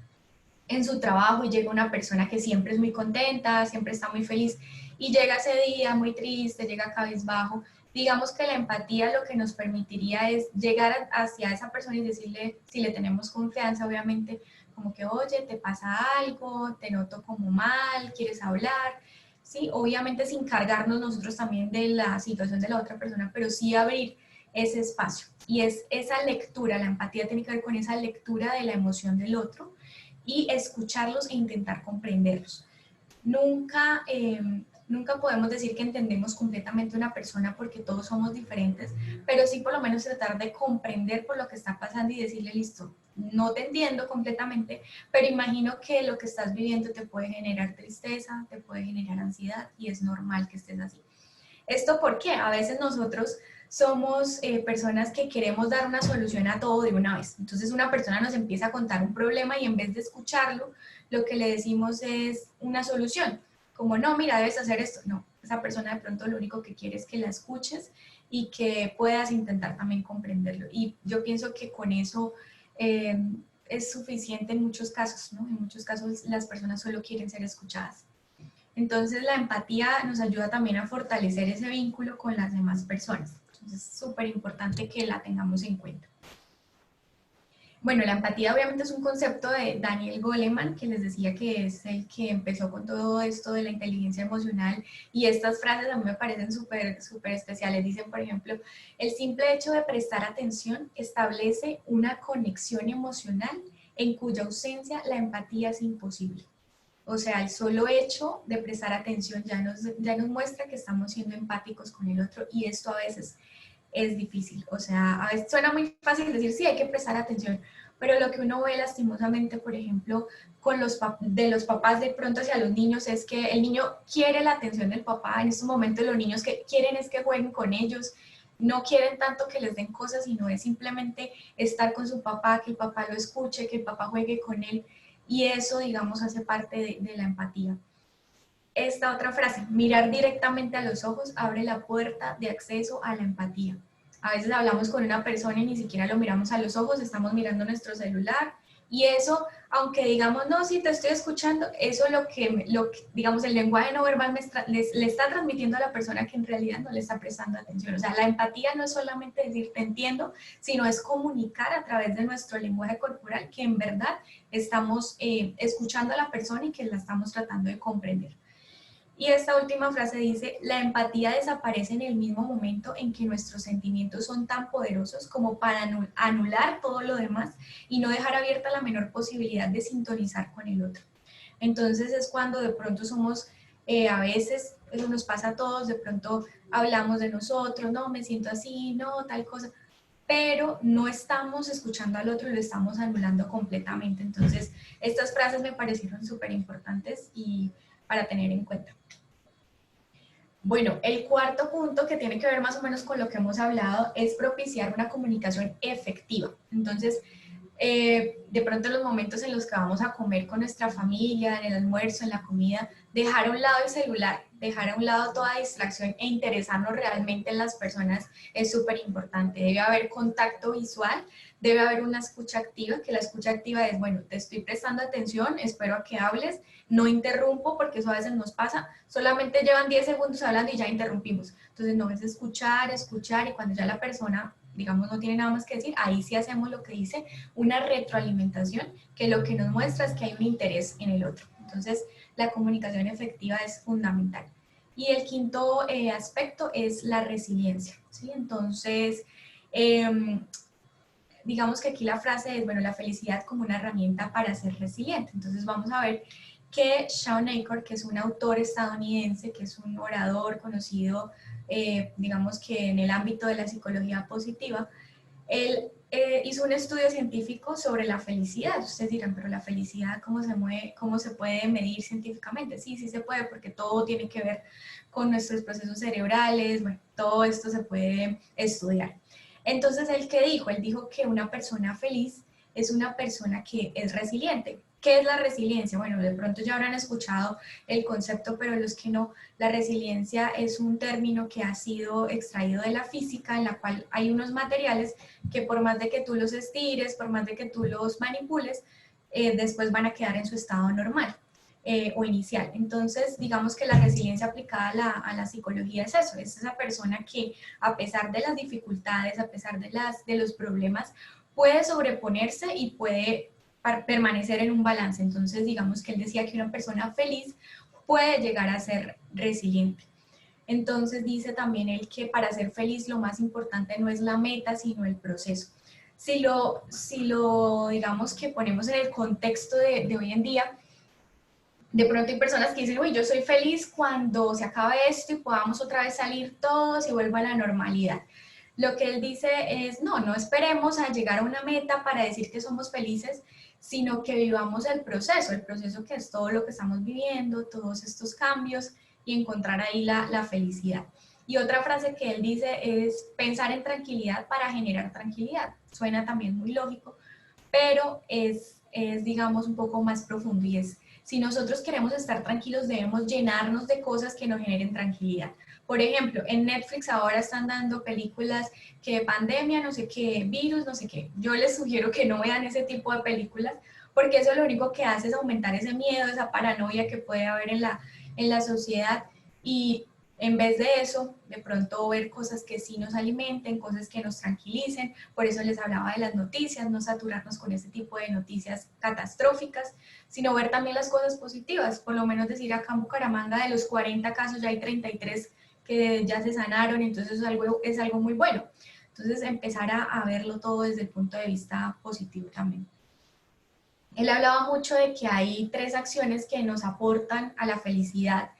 en su trabajo y llega una persona que siempre es muy contenta, siempre está muy feliz y llega ese día muy triste, llega cabizbajo, digamos que la empatía lo que nos permitiría es llegar hacia esa persona y decirle, si le tenemos confianza, obviamente, como que, oye, te pasa algo, te noto como mal, quieres hablar, ¿sí? Obviamente sin cargarnos nosotros también de la situación de la otra persona, pero sí abrir ese espacio. Y es esa lectura, la empatía tiene que ver con esa lectura de la emoción del otro y escucharlos e intentar comprenderlos. Nunca, nunca podemos decir que entendemos completamente una persona porque todos somos diferentes, pero sí por lo menos tratar de comprender por lo que está pasando y decirle, listo, no te entiendo completamente, pero imagino que lo que estás viviendo te puede generar tristeza, te puede generar ansiedad y es normal que estés así. ¿Esto por qué? A veces nosotros somos personas que queremos dar una solución a todo de una vez. Entonces una persona nos empieza a contar un problema y en vez de escucharlo, lo que le decimos es una solución. Como, no, mira, debes hacer esto. No, esa persona de pronto lo único que quiere es que la escuches y que puedas intentar también comprenderlo. Y yo pienso que con eso es suficiente en muchos casos, ¿no? En muchos casos las personas solo quieren ser escuchadas. Entonces la empatía nos ayuda también a fortalecer ese vínculo con las demás personas. Entonces es súper importante que la tengamos en cuenta. Bueno, la empatía obviamente es un concepto de Daniel Goleman, que les decía que es el que empezó con todo esto de la inteligencia emocional, y estas frases a mí me parecen súper especiales. Dicen, por ejemplo, el simple hecho de prestar atención establece una conexión emocional en cuya ausencia la empatía es imposible. O sea, el solo hecho de prestar atención ya nos muestra que estamos siendo empáticos con el otro y esto a veces es difícil. O sea, a veces suena muy fácil decir, sí, hay que prestar atención, pero lo que uno ve lastimosamente, por ejemplo, con de los papás de pronto hacia los niños es que el niño quiere la atención del papá. En estos momentos los niños que quieren es que jueguen con ellos, no quieren tanto que les den cosas, sino es simplemente estar con su papá, que el papá lo escuche, que el papá juegue con él. Y eso, digamos, hace parte de la empatía. Esta otra frase, mirar directamente a los ojos abre la puerta de acceso a la empatía. A veces hablamos con una persona y ni siquiera lo miramos a los ojos, estamos mirando nuestro celular y eso, aunque digamos, no, sí te estoy escuchando, eso digamos, el lenguaje no verbal le está transmitiendo a la persona que en realidad no le está prestando atención. O sea, la empatía no es solamente decir te entiendo, sino es comunicar a través de nuestro lenguaje corporal que en verdad estamos escuchando a la persona y que la estamos tratando de comprender. Y esta última frase dice, la empatía desaparece en el mismo momento en que nuestros sentimientos son tan poderosos como para anular todo lo demás y no dejar abierta la menor posibilidad de sintonizar con el otro. Entonces es cuando de pronto somos, a veces, eso nos pasa a todos, de pronto hablamos de nosotros, no, me siento así, no, tal cosa, pero no estamos escuchando al otro, lo estamos anulando completamente. Entonces estas frases me parecieron súper importantes y para tener en cuenta. Bueno, el cuarto punto que tiene que ver más o menos con lo que hemos hablado es propiciar una comunicación efectiva. Entonces, de pronto en los momentos en los que vamos a comer con nuestra familia, en el almuerzo, en la comida, dejar a un lado el celular, dejar a un lado toda distracción e interesarnos realmente en las personas es súper importante. Debe haber contacto visual, debe haber una escucha activa, que la escucha activa es, bueno, te estoy prestando atención, espero a que hables, no interrumpo porque eso a veces nos pasa, solamente llevan 10 segundos hablando y ya interrumpimos. Entonces no es escuchar, escuchar y cuando ya la persona, digamos, no tiene nada más que decir, ahí sí hacemos lo que dice, una retroalimentación que lo que nos muestra es que hay un interés en el otro. Entonces la comunicación efectiva es fundamental. Y el quinto aspecto es la resiliencia, ¿sí? Entonces, digamos que aquí la frase es, bueno, la felicidad como una herramienta para ser resiliente. Entonces vamos a ver que Shawn Achor, que es un autor estadounidense, que es un orador conocido, digamos que en el ámbito de la psicología positiva, él hizo un estudio científico sobre la felicidad. Ustedes dirán, pero la felicidad, ¿cómo se mueve, cómo se puede medir científicamente? Sí, sí se puede, porque todo tiene que ver con nuestros procesos cerebrales, bueno, todo esto se puede estudiar. Entonces, ¿él qué dijo? Él dijo que una persona feliz es una persona que es resiliente. ¿Qué es la resiliencia? Bueno, de pronto ya habrán escuchado el concepto, pero los que no, la resiliencia es un término que ha sido extraído de la física, en la cual hay unos materiales que por más de que tú los estires, por más de que tú los manipules, después van a quedar en su estado normal. O inicial. Entonces, digamos que la resiliencia aplicada a la psicología es eso, es esa persona que a pesar de las dificultades, a pesar de los problemas, puede sobreponerse y puede permanecer en un balance. Entonces, digamos que él decía que una persona feliz puede llegar a ser resiliente. Entonces dice también él que para ser feliz lo más importante no es la meta, sino el proceso. Si lo digamos que ponemos en el contexto de hoy en día, de pronto hay personas que dicen, uy, yo soy feliz cuando se acabe esto y podamos otra vez salir todos y vuelva a la normalidad. Lo que él dice es, no, no esperemos a llegar a una meta para decir que somos felices, sino que vivamos el proceso que es todo lo que estamos viviendo, todos estos cambios y encontrar ahí la felicidad. Y otra frase que él dice es pensar en tranquilidad para generar tranquilidad. Suena también muy lógico, pero es digamos, un poco más profundo y es, si nosotros queremos estar tranquilos, debemos llenarnos de cosas que nos generen tranquilidad. Por ejemplo, en Netflix ahora están dando películas que pandemia, no sé qué, virus, no sé qué. Yo les sugiero que no vean ese tipo de películas porque eso lo único que hace es aumentar ese miedo, esa paranoia que puede haber en la sociedad y en vez de eso, de pronto ver cosas que sí nos alimenten, cosas que nos tranquilicen. Por eso les hablaba de las noticias, no saturarnos con ese tipo de noticias catastróficas, sino ver también las cosas positivas. Por lo menos decir acá en Bucaramanga de los 40 casos ya hay 33 que ya se sanaron, entonces es algo muy bueno. Entonces empezar a verlo todo desde el punto de vista positivo también. Él hablaba mucho de que hay 3 acciones que nos aportan a la felicidad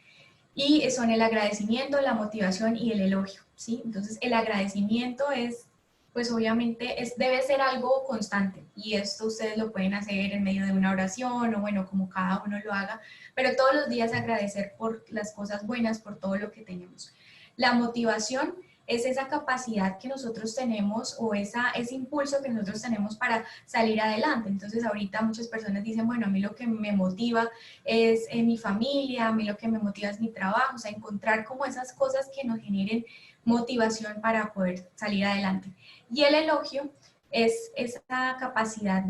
y son el agradecimiento, la motivación y el elogio, ¿sí? Entonces, el agradecimiento es, pues obviamente, debe ser algo constante y esto ustedes lo pueden hacer en medio de una oración o bueno, como cada uno lo haga, pero todos los días agradecer por las cosas buenas, por todo lo que tenemos. La motivación es esa capacidad que nosotros tenemos o ese impulso que nosotros tenemos para salir adelante. Entonces ahorita muchas personas dicen, bueno, a mí lo que me motiva es mi familia, a mí lo que me motiva es mi trabajo, o sea, encontrar como esas cosas que nos generen motivación para poder salir adelante. Y el elogio es esa capacidad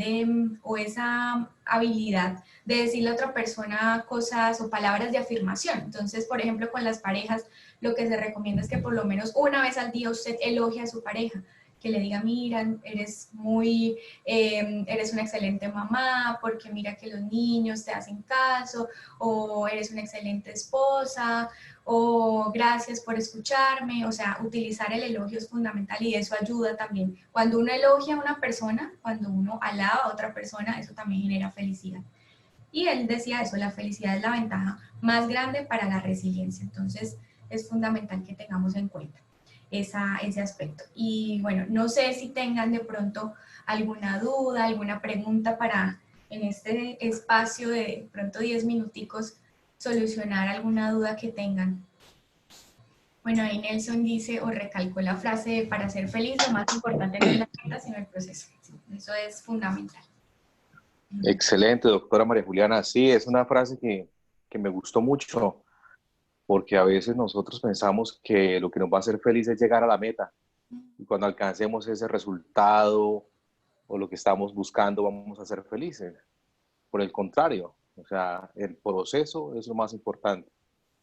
o esa habilidad de decirle a otra persona cosas o palabras de afirmación. Entonces, por ejemplo, con las parejas, lo que se recomienda es que por lo menos una vez al día usted elogie a su pareja, que le diga, mira, eres una excelente mamá, porque mira que los niños te hacen caso, o eres una excelente esposa, o gracias por escucharme, o sea, utilizar el elogio es fundamental y eso ayuda también. Cuando uno elogia a una persona, cuando uno alaba a otra persona, eso también genera felicidad. Y él decía eso, la felicidad es la ventaja más grande para la resiliencia. Entonces, es fundamental que tengamos en cuenta ese aspecto. Y bueno, no sé si tengan de pronto alguna duda, alguna pregunta para en este espacio de pronto 10 minuticos solucionar alguna duda que tengan. Bueno, ahí Nelson dice o recalcó la frase de para ser feliz lo más importante no es la meta, sino el proceso. Sí, eso es fundamental.
Excelente, doctora María Juliana. Sí, es una frase que me gustó mucho, porque a veces nosotros pensamos que lo que nos va a hacer feliz es llegar a la meta, y cuando alcancemos ese resultado o lo que estamos buscando, vamos a ser felices. Por el contrario, o sea, el proceso es lo más importante.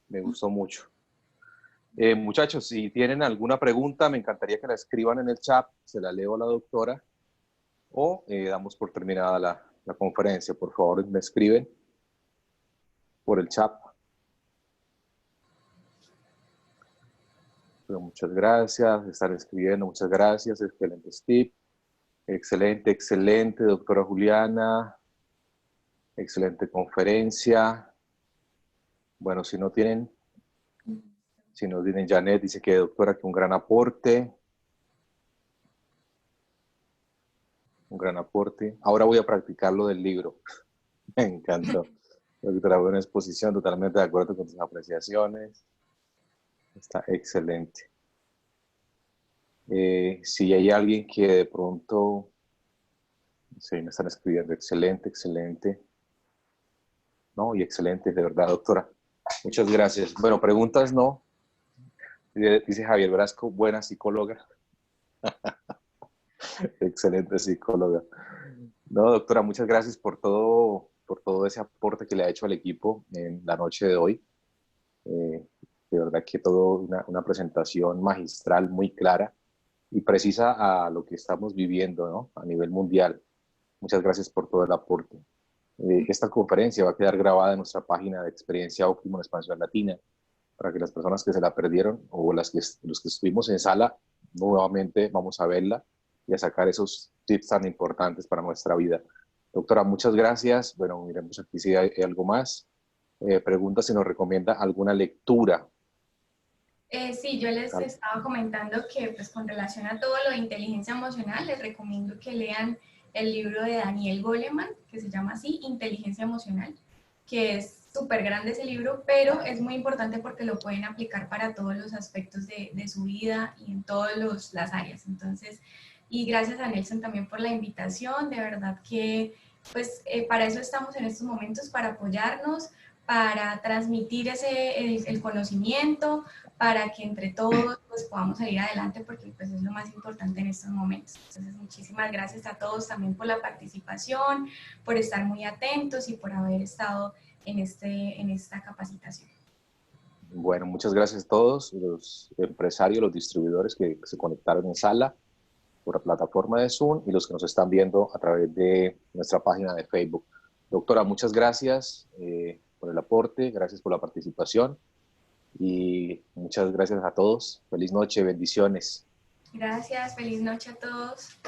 Me gustó mucho. Muchachos, si tienen alguna pregunta, me encantaría que la escriban en el chat, se la leo a la doctora o damos por terminada la conferencia. Por favor, me escriben por el chat. Pero muchas gracias, están escribiendo, muchas gracias, excelente Steve, excelente, excelente, doctora Juliana. Excelente conferencia. Bueno, si no tienen Janet, dice que doctora, que un gran aporte. Un gran aporte. Ahora voy a practicar lo del libro. Me encantó. Doctora, buena exposición, totalmente de acuerdo con tus apreciaciones. Está excelente. Si hay alguien que de pronto, sí, me están escribiendo, excelente, excelente. No, y excelente, de verdad, doctora. Muchas gracias. Bueno, preguntas no. Dice Javier Brasco, buena psicóloga. Excelente psicóloga. No, doctora, muchas gracias por todo ese aporte que le ha hecho al equipo en la noche de hoy. De verdad que todo una presentación magistral, muy clara y precisa a lo que estamos viviendo, ¿no? A nivel mundial. Muchas gracias por todo el aporte. Esta conferencia va a quedar grabada en nuestra página de Experiencia Óptima en Expansión Latina, para que las personas que se la perdieron o los que estuvimos en sala, nuevamente vamos a verla y a sacar esos tips tan importantes para nuestra vida. Doctora, muchas gracias. Bueno, miremos aquí si hay algo más. Pregunta si nos recomienda alguna lectura.
Sí, yo les estaba comentando que pues con relación a todo lo de inteligencia emocional, les recomiendo que lean el libro de Daniel Goleman, que se llama así, Inteligencia Emocional, que es súper grande ese libro, pero es muy importante porque lo pueden aplicar para todos los aspectos de su vida y en todas las áreas. Entonces, y gracias a Nelson también por la invitación, de verdad que pues para eso estamos en estos momentos, para apoyarnos, para transmitir el conocimiento, para que entre todos pues, podamos salir adelante, porque pues, es lo más importante en estos momentos. Entonces, muchísimas gracias a todos también por la participación, por estar muy atentos y por haber estado en esta capacitación.
Bueno, muchas gracias a todos los empresarios, los distribuidores que se conectaron en sala por la plataforma de Zoom y los que nos están viendo a través de nuestra página de Facebook. Doctora, muchas gracias por el aporte, gracias por la participación y muchas gracias a todos. Feliz noche, bendiciones.
Gracias, feliz noche a todos.